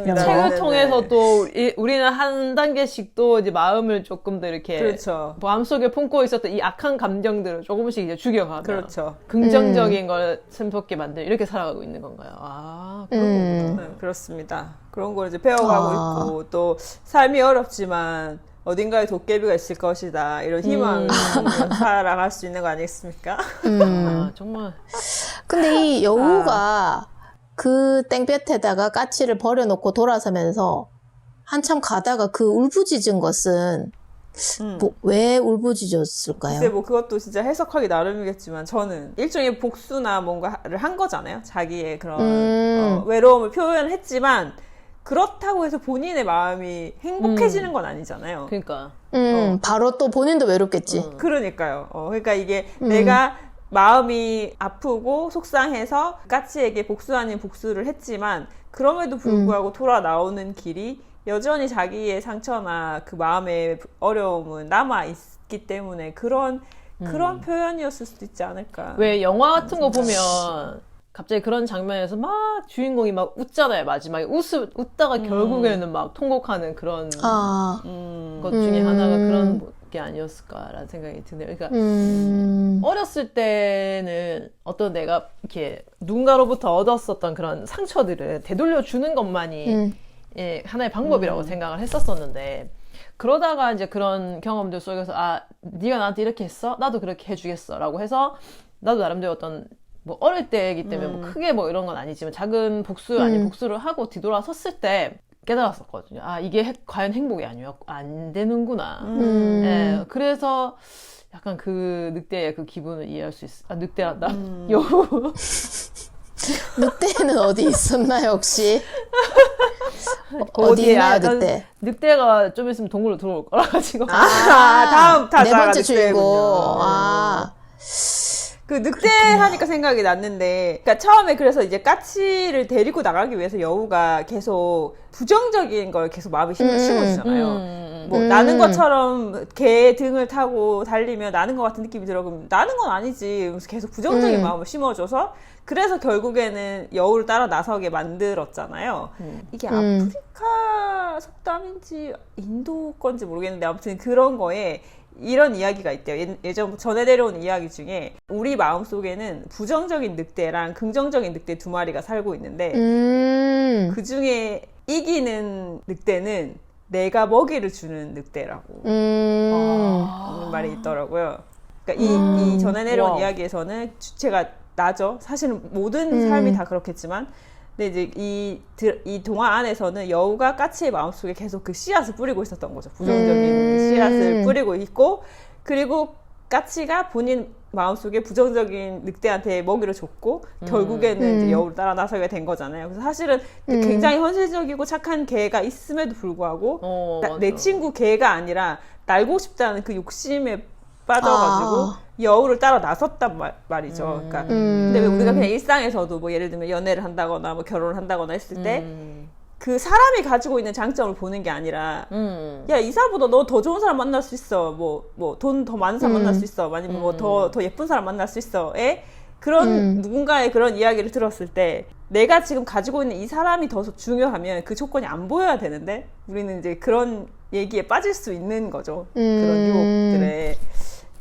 책을 통해서 또 우리는 한 단계씩 또 이제 마음을 조금 더 이렇게 그렇죠. 마음속에 품고 있었던 이 악한 감정들을 조금씩 이제 죽여가며 그렇죠. 긍정적인 걸 샘솟게 만들 이렇게 살아가고 있는 건가요? 아, 그런 거구나. 네, 그렇습니다. 그런 걸 이제 배워가고 있고 또 삶이 어렵지만 어딘가에 도깨비가 있을 것이다 이런 희망을 살아갈 수 있는 거 아니겠습니까? 아, 정말. 근데 이 여우가 그 땡볕에다가 까치를 버려놓고 돌아서면서 한참 가다가 그 울부짖은 것은 왜 울부짖었을까요? 글쎄 뭐 그것도 진짜 해석하기 나름이겠지만 저는 일종의 복수나 뭔가를 한 거잖아요. 자기의 그런 외로움을 표현했지만 그렇다고 해서 본인의 마음이 행복해지는 건 아니잖아요. 그러니까. 바로 또 본인도 외롭겠지. 그러니까요. 그러니까 이게 내가 마음이 아프고 속상해서 까치에게 복수 아닌 복수를 했지만 그럼에도 불구하고 돌아 나오는 길이 여전히 자기의 상처나 그 마음의 어려움은 남아있기 때문에 그런 표현이었을 수도 있지 않을까. 왜 영화 같은 거 보면 갑자기 그런 장면에서 막 주인공이 막 웃잖아요. 마지막에 웃다가 결국에는 막 통곡하는 그런 것 중에 하나가 그런 게 아니었을까라는 생각이 드네요. 그러니까 어렸을 때는 어떤 내가 이렇게 누군가로부터 얻었었던 그런 상처들을 되돌려 주는 것만이 예, 하나의 방법이라고 생각을 했었었는데 그러다가 이제 그런 경험들 속에서 네가 나한테 이렇게 했어? 나도 그렇게 해주겠어라고 해서 나도 나름대로 어떤 뭐 어릴 때이기 때문에 뭐 크게 뭐 이런 건 아니지만 작은 복수 아닌 복수를 하고 뒤돌아섰을 때 깨달았었거든요. 이게 과연 행복이 안 되는구나. 예, 그래서 약간 그 늑대의 그 기분을 이해할 수 있어. 늑대란다. 여우. 늑대는 어디 있었나요, 혹시? 어디 있나요, 늑대? 늑대가 좀 있으면 동굴로 들어올 거라 가지고. 다음 타자가 네 번째 늑대군요. 주인공. 그 늑대 하니까 생각이 났는데, 그러니까 처음에 그래서 이제 까치를 데리고 나가기 위해서 여우가 계속 부정적인 걸 계속 마음에 심어주잖아요. 뭐 나는 것처럼 개 등을 타고 달리면 나는 것 같은 느낌이 들어. 그럼 나는 건 아니지. 그래서 계속 부정적인 마음을 심어줘서 그래서 결국에는 여우를 따라 나서게 만들었잖아요. 이게 아프리카 속담인지 인도 건지 모르겠는데 아무튼 그런 거에 이런 이야기가 있대요. 예전 전해 내려온 이야기 중에 우리 마음속에는 부정적인 늑대랑 긍정적인 늑대 두 마리가 살고 있는데 그 중에 이기는 늑대는 내가 먹이를 주는 늑대라고 하는 말이 있더라고요. 그러니까 이 전해 내려온 이야기에서는 주체가 나죠. 사실은 모든 삶이 다 그렇겠지만 근데 이제 이 동화 안에서는 여우가 까치의 마음속에 계속 그 씨앗을 뿌리고 있었던 거죠. 부정적인 그 씨앗을 뿌리고 있고 그리고 까치가 본인 마음속에 부정적인 늑대한테 먹이를 줬고 결국에는 이제 여우를 따라 나서게 된 거잖아요. 그래서 사실은 굉장히 현실적이고 착한 개가 있음에도 불구하고 내 친구 개가 아니라 날고 싶다는 그 욕심에 빠져가지고 여우를 따라 나섰단 말이죠. 그러니까 근데 왜 우리가 그냥 일상에서도 뭐 예를 들면 연애를 한다거나 뭐 결혼을 한다거나 했을 때 그 사람이 가지고 있는 장점을 보는 게 아니라 야, 이 사람보다 너 더 좋은 사람 만날 수 있어. 뭐 돈 더 많은 사람 만날 수 있어. 아니면 뭐 더 예쁜 사람 만날 수 있어.에 그런 누군가의 그런 이야기를 들었을 때 내가 지금 가지고 있는 이 사람이 더 중요하면 그 조건이 안 보여야 되는데 우리는 이제 그런 얘기에 빠질 수 있는 거죠. 그런 유혹들에.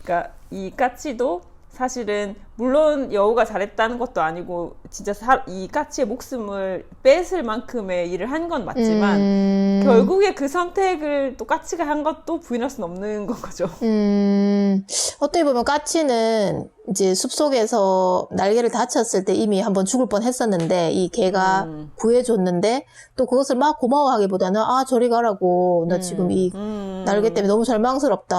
그러니까 이 까치도 사실은 물론 여우가 잘했다는 것도 아니고 진짜 이 까치의 목숨을 뺏을 만큼의 일을 한 건 맞지만 결국에 그 선택을 또 까치가 한 것도 부인할 수는 없는 건 거죠. 어떻게 보면 까치는 이제 숲속에서 날개를 다쳤을 때 이미 한번 죽을 뻔 했었는데 이 개가 구해줬는데 또 그것을 막 고마워하기보다는 저리 가라고 나 지금 이 날개 때문에 너무 절망스럽다.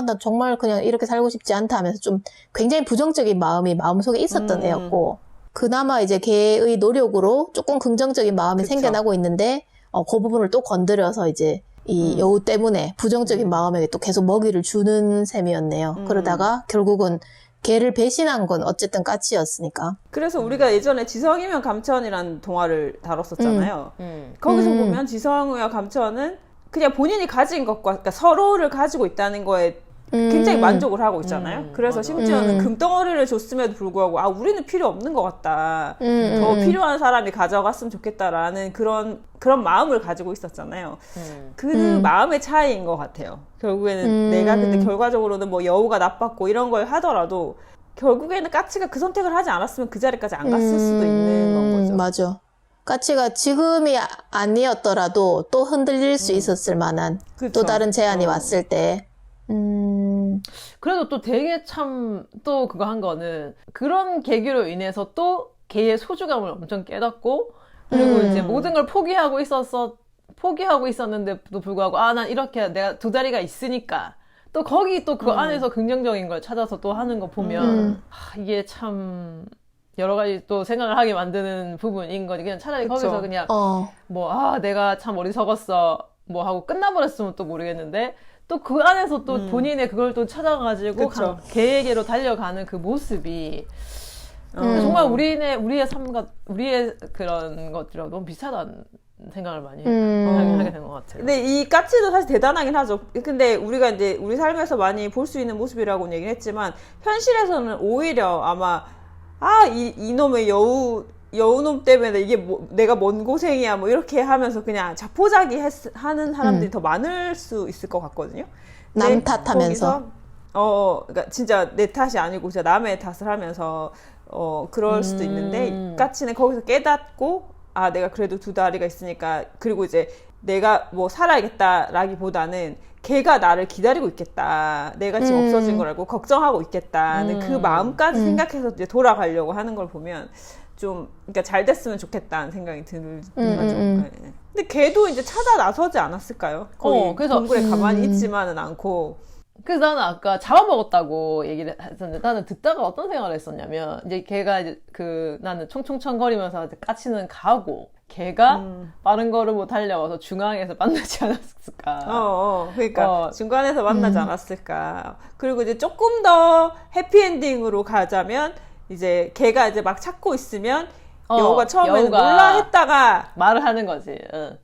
나 정말 그냥 이렇게 살고 싶지 않다 하면서 좀 굉장히 부정적인 마음이 마음속에 있었던 애였고 그나마 이제 개의 노력으로 조금 긍정적인 마음이 생겨나고 있는데 그 부분을 또 건드려서 이제 이 여우 때문에 부정적인 마음에 또 계속 먹이를 주는 셈이었네요. 그러다가 결국은 개를 배신한 건 어쨌든 까치였으니까. 그래서 우리가 예전에 지성이면 감천이라는 동화를 다뤘었잖아요. 거기서 보면 지성이와 감천은 그냥 본인이 가진 것과 그러니까 서로를 가지고 있다는 거에 굉장히 만족을 하고 있잖아요. 그래서 맞아. 심지어는 금덩어리를 줬음에도 불구하고 아 우리는 필요 없는 것 같다. 더 필요한 사람이 가져갔으면 좋겠다라는 그런 마음을 가지고 있었잖아요. 그 마음의 차이인 것 같아요. 결국에는 내가 근데 결과적으로는 뭐 여우가 나빴고 이런 걸 하더라도 결국에는 까치가 그 선택을 하지 않았으면 그 자리까지 안 갔을 수도 있는 건 거죠. 맞아. 까치가 지금이 아니었더라도 또 흔들릴 수 있었을 만한 그쵸. 또 다른 제안이 왔을 때. 그래도 또 되게 참 또 그거 한 거는 그런 계기로 인해서 또 걔의 소중함을 엄청 깨닫고 그리고 이제 모든 걸 포기하고 있었는데도 불구하고 아, 난 이렇게 내가 두 다리가 있으니까 또 거기 또 그 안에서 긍정적인 걸 찾아서 또 하는 거 보면 이게 참 여러 가지 또 생각을 하게 만드는 부분인 거지. 그냥 차라리 그쵸. 거기서 그냥 내가 참 어리석었어 뭐 하고 끝나버렸으면 또 모르겠는데 또 그 안에서 또 본인의 그걸 또 찾아가지고 걔에게로 달려가는 그 모습이 정말 우리의 삶과 우리의 그런 것들이랑 너무 비슷하다는 생각을 많이 하게 된 것 같아요. 근데 이 까치도 사실 대단하긴 하죠. 근데 우리가 이제 우리 삶에서 많이 볼 수 있는 모습이라고는 얘기를 했지만 현실에서는 오히려 아마 이놈의 여우놈 때문에 이게 내가 뭔 고생이야 뭐 이렇게 하면서 그냥 자포자기 하는 사람들이 더 많을 수 있을 것 같거든요. 남 탓하면서. 그러니까 진짜 내 탓이 아니고 진짜 남의 탓을 하면서 그럴 수도 있는데 까치는 거기서 깨닫고 아 내가 그래도 두 다리가 있으니까 그리고 이제 내가 뭐 살아야겠다라기보다는 걔가 나를 기다리고 있겠다. 내가 지금 없어진 걸 알고 걱정하고 있겠다는 그 마음까지 생각해서 이제 돌아가려고 하는 걸 보면 좀 그러니까 잘 됐으면 좋겠다는 생각이 드는 거죠. 근데 걔도 이제 찾아 나서지 않았을까요? 거의 그래서 동굴에 가만히 있지만은 않고. 그래서 나는 아까 잡아먹었다고 얘기를 했었는데 나는 듣다가 어떤 생각을 했었냐면 이제 걔가 이제 나는 총총청거리면서 이제 까치는 가고 걔가 빠른 걸음으로 달려와서 중앙에서 만나지 않았을까. 그러니까 중간에서 만나지 않았을까. 그리고 이제 조금 더 해피엔딩으로 가자면 이제 걔가 이제 막 찾고 있으면 여우가 처음에는 몰라 했다가 말을 하는 거지.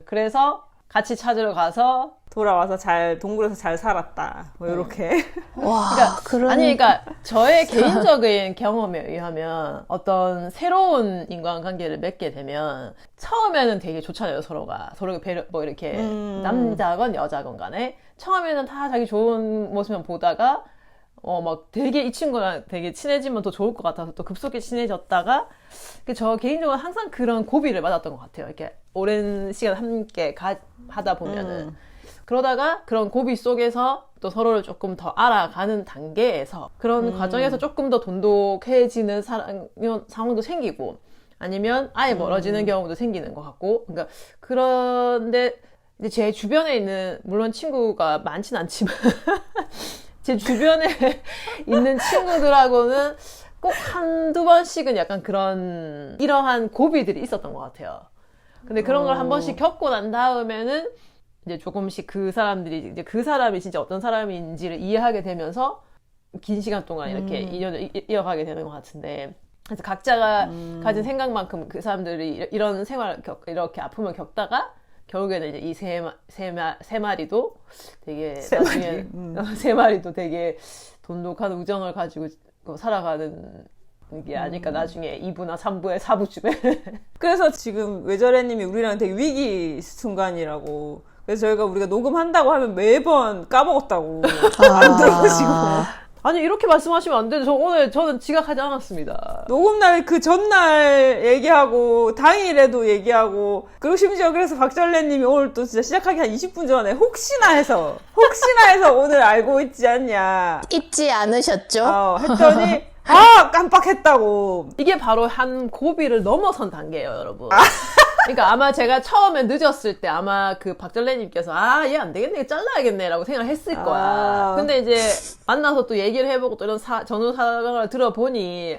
그래서 같이 찾으러 가서 돌아와서 동굴에서 잘 살았다. 뭐 요렇게. 와, 그러니까 저의 개인적인 경험에 의하면 어떤 새로운 인간관계를 맺게 되면 처음에는 되게 좋잖아요, 서로가 뭐 이렇게 남자건 여자건 간에 처음에는 다 자기 좋은 모습만 보다가 막 되게 이 친구랑 되게 친해지면 더 좋을 것 같아서 또 급속히 친해졌다가 저 개인적으로 항상 그런 고비를 맞았던 것 같아요. 이렇게 오랜 시간 함께 하다 보면은 그러다가 그런 고비 속에서 또 서로를 조금 더 알아가는 단계에서 그런 과정에서 조금 더 돈독해지는 상황도 생기고 아니면 아예 멀어지는 경우도 생기는 것 같고 그러니까 그런데 이제 제 주변에 있는 물론 친구가 많진 않지만 제 주변에 있는 친구들하고는 꼭 한두 번씩은 약간 이러한 고비들이 있었던 것 같아요. 근데 그런 걸 한 번씩 겪고 난 다음에는 이제 조금씩 그 사람들이 이제 그 사람이 진짜 어떤 사람인지를 이해하게 되면서 긴 시간 동안 이렇게 인연을 이어가게 되는 것 같은데 그래서 각자가 가진 생각만큼 그 사람들이 이런 이렇게 아픔을 겪다가 결국에는 이제 이 세 마리도 되게 나중에 세 마리도 되게 돈독한 우정을 가지고 살아가는 게 아닐까 나중에 2부나 3부에 4부쯤에 그래서 지금 외절애님이 우리랑 되게 위기 순간이라고 그래서 우리가 녹음한다고 하면 매번 까먹었다고 안 들어오시고 아니 이렇게 말씀하시면 안 되죠. 저는 지각하지 않았습니다. 녹음날 그 전날 얘기하고 당일에도 얘기하고 그리고 심지어 그래서 박절래님이 오늘 또 진짜 시작하기 한 20분 전에 혹시나 해서 오늘 알고 있지 않냐 잊지 않으셨죠? 했더니 깜빡했다고. 이게 바로 한 고비를 넘어선 단계예요, 여러분. 그러니까 아마 제가 처음에 늦었을 때 아마 그 박절래님께서 얘 안 되겠네, 잘라야겠네라고 생각을 했을 거야. 근데 이제 만나서 또 얘기를 해보고 또 이런 전후 상황을 들어보니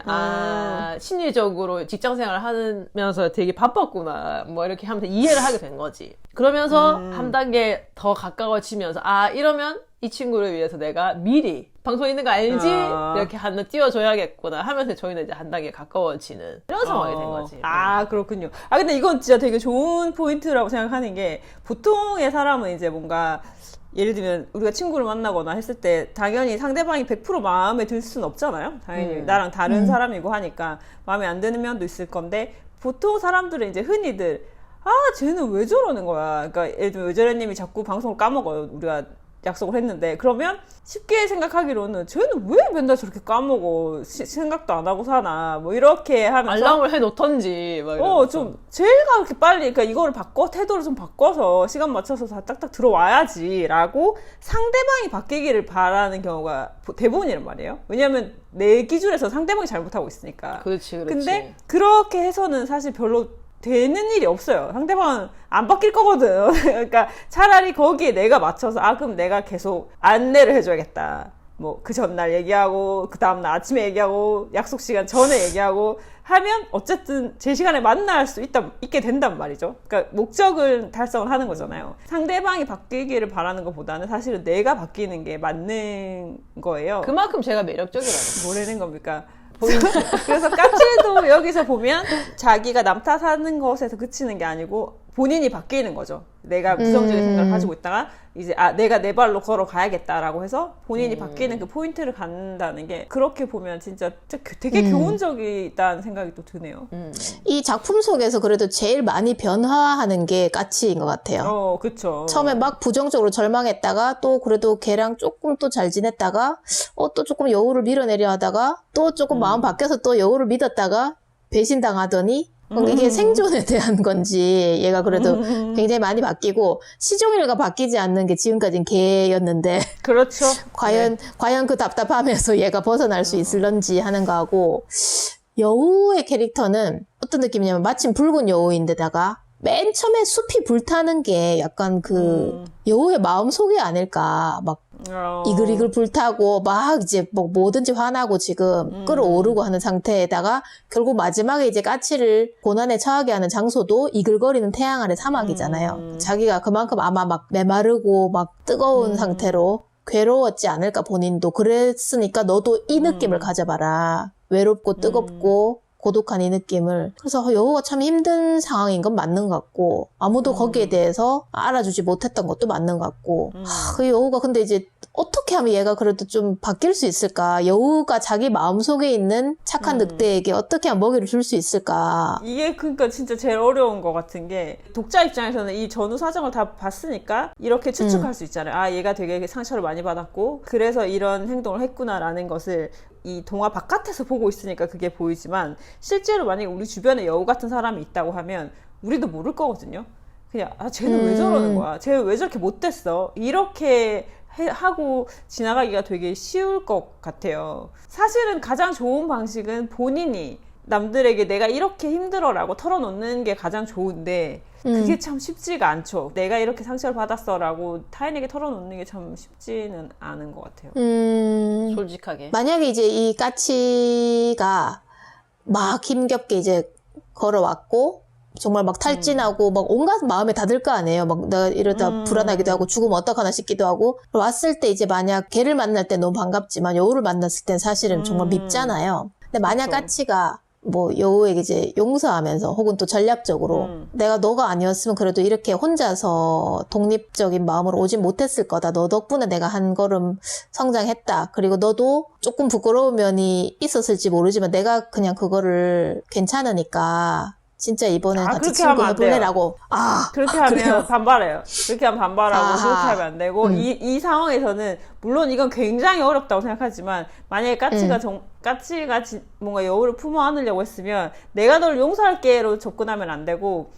심리적으로 직장생활을 하면서 되게 바빴구나 뭐 이렇게 하면서 이해를 하게 된 거지. 그러면서 한 단계 더 가까워지면서 이러면 이 친구를 위해서 내가 미리 방송에 있는 거 알지? 이렇게 하나 띄워줘야겠구나 하면서 저희는 이제 한 단계 가까워지는 이런 상황이 된 거지. 그렇군요. 근데 이건 진짜 되게 좋은 포인트라고 생각하는 게 보통의 사람은 이제 뭔가 예를 들면 우리가 친구를 만나거나 했을 때 당연히 상대방이 100% 마음에 들 수는 없잖아요. 당연히 나랑 다른 사람이고 하니까 마음에 안 드는 면도 있을 건데 보통 사람들은 이제 흔히들 쟤는 왜 저러는 거야. 그러니까 예를 들면 의절애님이 자꾸 방송을 까먹어요. 우리가 약속을 했는데 그러면 쉽게 생각하기로는 쟤는 왜 맨날 저렇게 까먹어 생각도 안 하고 사나 뭐 이렇게 하면서 알람을 해놓던지 막 좀 제가 그렇게 빨리 그러니까 이거를 태도를 좀 바꿔서 시간 맞춰서 다 딱딱 들어와야지 라고 상대방이 바뀌기를 바라는 경우가 대부분이란 말이에요. 왜냐하면 내 기준에서 상대방이 잘못하고 있으니까. 그렇지. 근데 그렇게 해서는 사실 별로 되는 일이 없어요. 상대방은 안 바뀔 거거든. 그러니까 차라리 거기에 내가 맞춰서 그럼 내가 계속 안내를 해줘야겠다. 뭐 그 전날 얘기하고 그 다음날 아침에 얘기하고 약속 시간 전에 얘기하고 하면 어쨌든 제 시간에 만날 수 있게 된단 말이죠. 그러니까 목적을 달성을 하는 거잖아요. 상대방이 바뀌기를 바라는 것보다는 사실은 내가 바뀌는 게 맞는 거예요. 그만큼 제가 매력적이라는 뭐라는 겁니까? 그래서 까치도 여기서 보면 자기가 남 탓하는 것에서 그치는 게 아니고 본인이 바뀌는 거죠. 내가 부정적인 생각을 가지고 있다가 이제 내가 내 발로 걸어가야겠다라고 해서 본인이 바뀌는 그 포인트를 갖는다는 게 그렇게 보면 진짜 되게 교훈적이다는 생각이 또 드네요. 이 작품 속에서 그래도 제일 많이 변화하는 게 까치인 것 같아요. 그쵸. 처음에 막 부정적으로 절망했다가 또 그래도 걔랑 조금 또 잘 지냈다가 또 조금 여우를 밀어내려 하다가 또 조금 마음 바뀌어서 또 여우를 믿었다가 배신당하더니 이게 생존에 대한 건지 얘가 그래도 굉장히 많이 바뀌고 시종일관 바뀌지 않는 게 지금까지는 걔였는데 그렇죠. 과연 그 답답함에서 얘가 벗어날 수 있을런지 하는 거하고 여우의 캐릭터는 어떤 느낌이냐면 마침 붉은 여우인데다가 맨 처음에 숲이 불타는 게 약간 그 여우의 마음속이 아닐까 막 이글이글 불타고 막 이제 뭐 뭐든지 화나고 지금 끌어오르고 하는 상태에다가 결국 마지막에 이제 까치를 고난에 처하게 하는 장소도 이글거리는 태양 아래 사막이잖아요. 자기가 그만큼 아마 막 메마르고 막 뜨거운 상태로 괴로웠지 않을까 본인도. 그랬으니까 너도 이 느낌을 가져봐라. 외롭고 뜨겁고 고독한 이 느낌을. 그래서 여우가 참 힘든 상황인 건 맞는 것 같고 아무도 거기에 대해서 알아주지 못했던 것도 맞는 것 같고 그 여우가 근데 이제 어떻게 하면 얘가 그래도 좀 바뀔 수 있을까? 여우가 자기 마음속에 있는 착한 늑대에게 어떻게 하면 먹이를 줄 수 있을까? 이게 그러니까 진짜 제일 어려운 것 같은 게 독자 입장에서는 이 전후 사정을 다 봤으니까 이렇게 추측할 수 있잖아요. 얘가 되게 상처를 많이 받았고 그래서 이런 행동을 했구나라는 것을 이 동화 바깥에서 보고 있으니까 그게 보이지만 실제로 만약에 우리 주변에 여우 같은 사람이 있다고 하면 우리도 모를 거거든요. 그냥 쟤는 왜 저러는 거야? 쟤 왜 저렇게 못됐어? 이렇게 하고 지나가기가 되게 쉬울 것 같아요. 사실은 가장 좋은 방식은 본인이 남들에게 내가 이렇게 힘들어라고 털어놓는 게 가장 좋은데 그게 참 쉽지가 않죠. 내가 이렇게 상처를 받았어라고 타인에게 털어놓는 게 참 쉽지는 않은 것 같아요. 솔직하게. 만약에 이제 이 까치가 막 힘겹게 이제 걸어왔고 정말 막 탈진하고 막 온갖 마음에 다 들 거 아니에요. 막 내가 이러다 불안하기도 하고 죽으면 어떡하나 싶기도 하고 왔을 때 이제 만약 걔를 만날 때 너무 반갑지만 여우를 만났을 땐 사실은 정말 밉잖아요. 근데 만약 그렇죠. 까치가 뭐 여우에게 이제 용서하면서 혹은 또 전략적으로 내가 너가 아니었으면 그래도 이렇게 혼자서 독립적인 마음으로 오진 못했을 거다. 너 덕분에 내가 한 걸음 성장했다. 그리고 너도 조금 부끄러운 면이 있었을지 모르지만 내가 그냥 그거를 괜찮으니까 진짜 이번엔 같이 그렇게 친구 하면 안 돼요. 해볼래라고. 그렇게 하면 그래요? 반발해요. 그렇게 하면 반발하고 아하. 그렇게 하면 안 되고 이 상황에서는 물론 이건 굉장히 어렵다고 생각하지만 만약에 까치가 뭔가 여우를 품어 안으려고 했으면 내가 널 용서할게로 접근하면 안 되고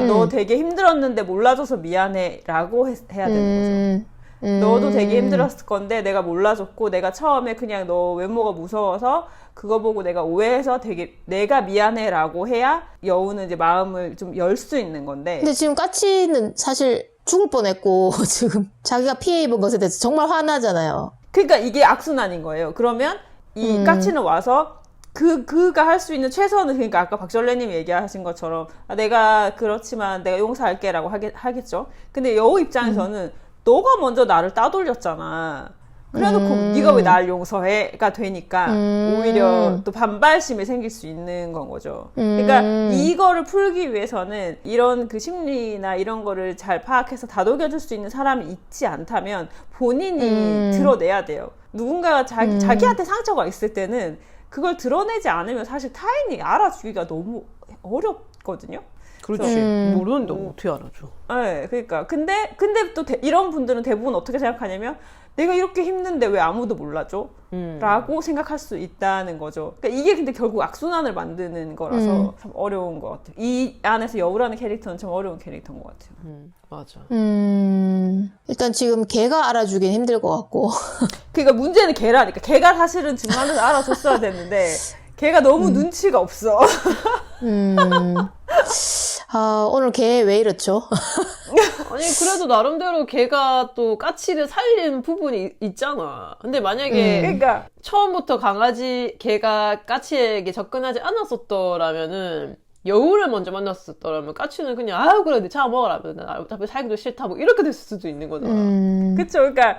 너 되게 힘들었는데 몰라줘서 미안해 라고 해야 되는 거죠. 너도 되게 힘들었을 건데 내가 몰라줬고 내가 처음에 그냥 너 외모가 무서워서 그거 보고 내가 오해해서 되게 내가 미안해라고 해야 여우는 이제 마음을 좀 열 수 있는 건데. 근데 지금 까치는 사실 죽을 뻔했고 지금 자기가 피해 입은 것에 대해서 정말 화나잖아요. 그러니까 이게 악순환인 거예요. 그러면 이 까치는 와서 그가 할 수 있는 최선은 그러니까 아까 박전래님이 얘기하신 것처럼 내가 그렇지만 내가 용서할게라고 하겠죠. 근데 여우 입장에서는 너가 먼저 나를 따돌렸잖아. 그래놓고 네가 왜 날 용서해가 되니까 오히려 또 반발심이 생길 수 있는 건 거죠. 그러니까 이거를 풀기 위해서는 이런 그 심리나 이런 거를 잘 파악해서 다독여줄 수 있는 사람이 있지 않다면 본인이 드러내야 돼요. 누군가가 자기한테 상처가 있을 때는 그걸 드러내지 않으면 사실 타인이 알아주기가 너무 어렵거든요. 그렇지. 모르는데 어떻게 알아줘. 네, 그러니까. 근데 또 이런 분들은 대부분 어떻게 생각하냐면 내가 이렇게 힘든데 왜 아무도 몰라줘? 라고 생각할 수 있다는 거죠. 그러니까 이게 근데 결국 악순환을 만드는 거라서 참 어려운 것 같아요. 이 안에서 여우라는 캐릭터는 참 어려운 캐릭터인 것 같아요. 맞아. 일단 지금 걔가 알아주긴 힘들 것 같고. 그러니까 문제는 걔라니까. 걔가 사실은 중간에서 알아줬어야 됐는데 걔가 너무 눈치가 없어. 아, 오늘 걔 왜 이렇죠? 아니 그래도 나름대로 걔가 또 까치를 살린 부분이 있잖아. 근데 만약에 그러니까 처음부터 걔가 까치에게 접근하지 않았었더라면은 여우를 먼저 만났었더라면 까치는 그냥 아유 그래 내 차 먹어라 나 어차피 살기도 싫다 뭐 이렇게 됐을 수도 있는 거잖아. 그쵸. 그러니까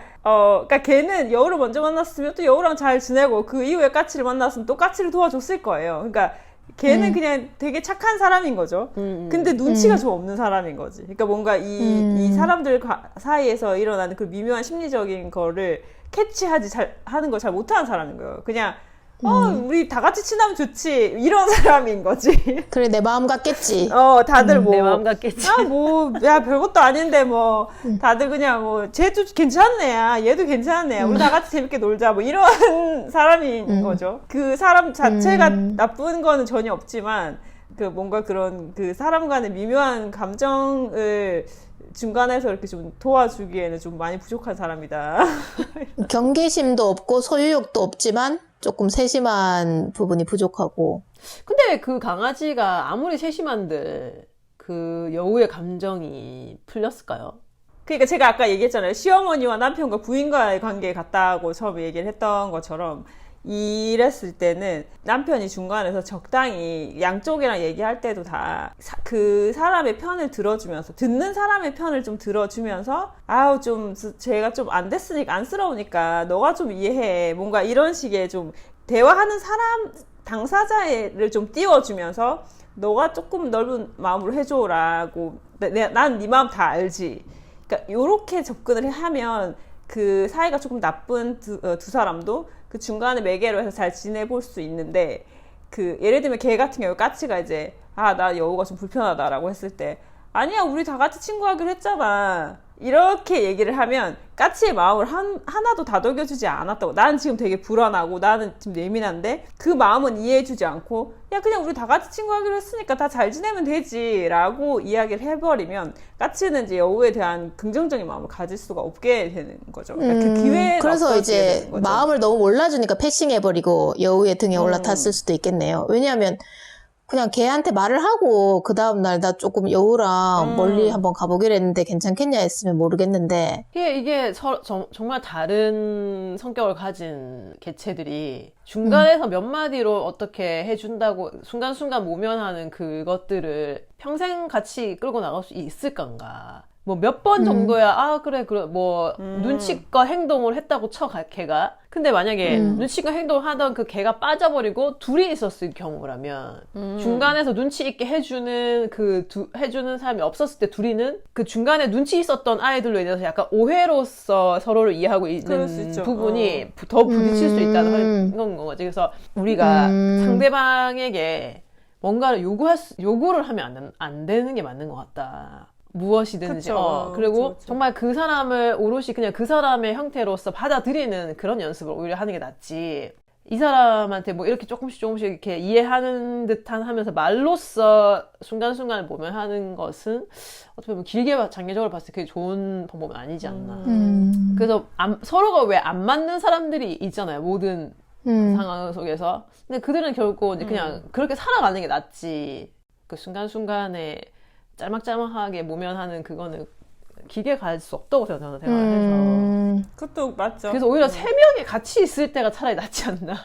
걔는 여우를 먼저 만났으면 또 여우랑 잘 지내고 그 이후에 까치를 만났으면 또 까치를 도와줬을 거예요. 그러니까 걔는 그냥 되게 착한 사람인 거죠. 근데 눈치가 좀 없는 사람인 거지. 그러니까 뭔가 이 사람들 사이에서 일어나는 그 미묘한 심리적인 거를 하는 걸 잘 못하는 사람인 거예요. 그냥 우리 다 같이 친하면 좋지 이런 사람인 거지. 그래, 내 마음 같겠지. 다들 내 마음 같겠지. 야 별것도 아닌데 뭐 다들 그냥 뭐 쟤도 괜찮은 애야, 얘도 괜찮은 애야, 우리 다 같이 재밌게 놀자 뭐 이런 사람인 거죠. 그 사람 자체가 나쁜 거는 전혀 없지만 그 뭔가 그런 그 사람 간의 미묘한 감정을 중간에서 이렇게 좀 도와주기에는 좀 많이 부족한 사람이다. 경계심도 없고 소유욕도 없지만 조금 세심한 부분이 부족하고. 근데 그 강아지가 아무리 세심한데 그 여우의 감정이 풀렸을까요? 그러니까 제가 아까 얘기했잖아요. 시어머니와 남편과 부인과의 관계에 같다고 처음에 얘기를 했던 것처럼 이랬을 때는 남편이 중간에서 적당히 양쪽이랑 얘기할 때도 다 그 사람의 편을 들어주면서 듣는 사람의 편을 좀 들어주면서 아우 좀 제가 좀 안 됐으니까 안쓰러우니까 너가 좀 이해해 뭔가 이런 식의 좀 대화하는 사람 당사자를 좀 띄워주면서 너가 조금 넓은 마음으로 해줘라고 난 네 마음 다 알지. 그러니까 요렇게 접근을 하면 그 사이가 조금 나쁜 두 사람도 그 중간에 매개로 해서 잘 지내볼 수 있는데 그 예를 들면 걔 같은 경우 까치가 이제 나 여우가 좀 불편하다라고 했을 때 아니야 우리 다 같이 친구하기로 했잖아 이렇게 얘기를 하면 까치의 마음을 하나도 다독여주지 않았다고. 나는 지금 되게 불안하고 나는 지금 예민한데 그 마음은 이해해주지 않고 야 그냥 우리 다 같이 친구하기로 했으니까 다 잘 지내면 되지 라고 이야기를 해버리면 까치는 이제 여우에 대한 긍정적인 마음을 가질 수가 없게 되는 거죠. 그러니까 그 기회가 그래서 이제 마음을 너무 몰라주니까 패싱해버리고 여우의 등에 올라탔을 수도 있겠네요. 왜냐하면 그냥 걔한테 말을 하고 그 다음날 나 조금 여우랑 멀리 한번 가보기로 했는데 괜찮겠냐 했으면 모르겠는데 이게 정말 다른 성격을 가진 개체들이 중간에서 몇 마디로 어떻게 해준다고 순간순간 모면하는 그것들을 평생 같이 끌고 나갈 수 있을 건가. 뭐 몇 번 정도야 그래 뭐 눈치껏 행동을 했다고 쳐 걔가. 근데 만약에 눈치껏 행동을 하던 그 걔가 빠져버리고 둘이 있었을 경우라면 중간에서 눈치 있게 해주는 해주는 사람이 없었을 때 둘이는 그 중간에 눈치 있었던 아이들로 인해서 약간 오해로서 서로를 이해하고 있는 부분이 더 부딪힐 수 있다는 건 거지. 그래서 우리가 상대방에게 뭔가를 요구를 하면 안 되는 게 맞는 것 같다. 무엇이든지. 그리고 그쵸. 정말 그 사람을 오롯이 그냥 그 사람의 형태로서 받아들이는 그런 연습을 오히려 하는 게 낫지. 이 사람한테 뭐 이렇게 조금씩 이렇게 이해하는 듯한 하면서 말로써 순간순간을 보면 하는 것은 어떻게 보면 길게 장기적으로 봤을 때 그게 좋은 방법은 아니지 않나. 그래서 서로가 왜 안 맞는 사람들이 있잖아요. 모든 상황 속에서. 근데 그들은 결국 이제 그냥 그렇게 살아가는 게 낫지. 그 순간순간에 짤막짤막하게 모면하는 그거는 길게 갈 수 없다고 저는 생각을 해서. 그것도 맞죠. 그래서 오히려 세 명이 같이 있을 때가 차라리 낫지 않나.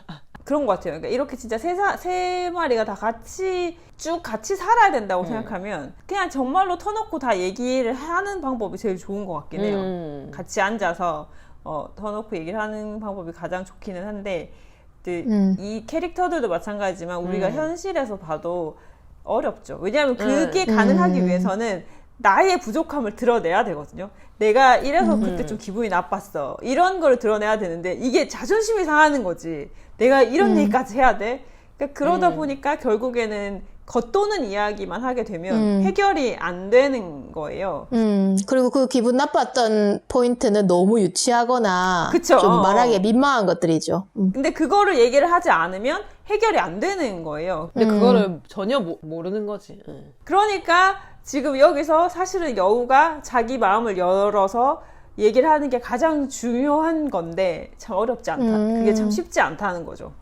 그런 것 같아요. 그러니까 이렇게 진짜 세 마리가 다 쭉 같이 살아야 된다고 생각하면 그냥 정말로 터놓고 다 얘기를 하는 방법이 제일 좋은 것 같긴 해요. 같이 앉아서 턴오프 얘기를 하는 방법이 가장 좋기는 한데 이 캐릭터들도 마찬가지지만 우리가 현실에서 봐도 어렵죠. 왜냐하면 그게 가능하기 위해서는 나의 부족함을 드러내야 되거든요. 내가 이래서 그때 좀 기분이 나빴어. 이런 걸 드러내야 되는데 이게 자존심이 상하는 거지. 내가 이런 얘기까지 해야 돼? 그러니까 그러다 보니까 결국에는 겉도는 이야기만 하게 되면 해결이 안 되는 거예요. 그리고 그 기분 나빴던 포인트는 너무 유치하거나 그쵸? 좀 말하기에 민망한 것들이죠. 근데 그거를 얘기를 하지 않으면 해결이 안 되는 거예요. 근데 그거를 전혀 모르는 거지. 그러니까 지금 여기서 사실은 여우가 자기 마음을 열어서 얘기를 하는 게 가장 중요한 건데 참 어렵지 않다. 그게 참 쉽지 않다는 거죠.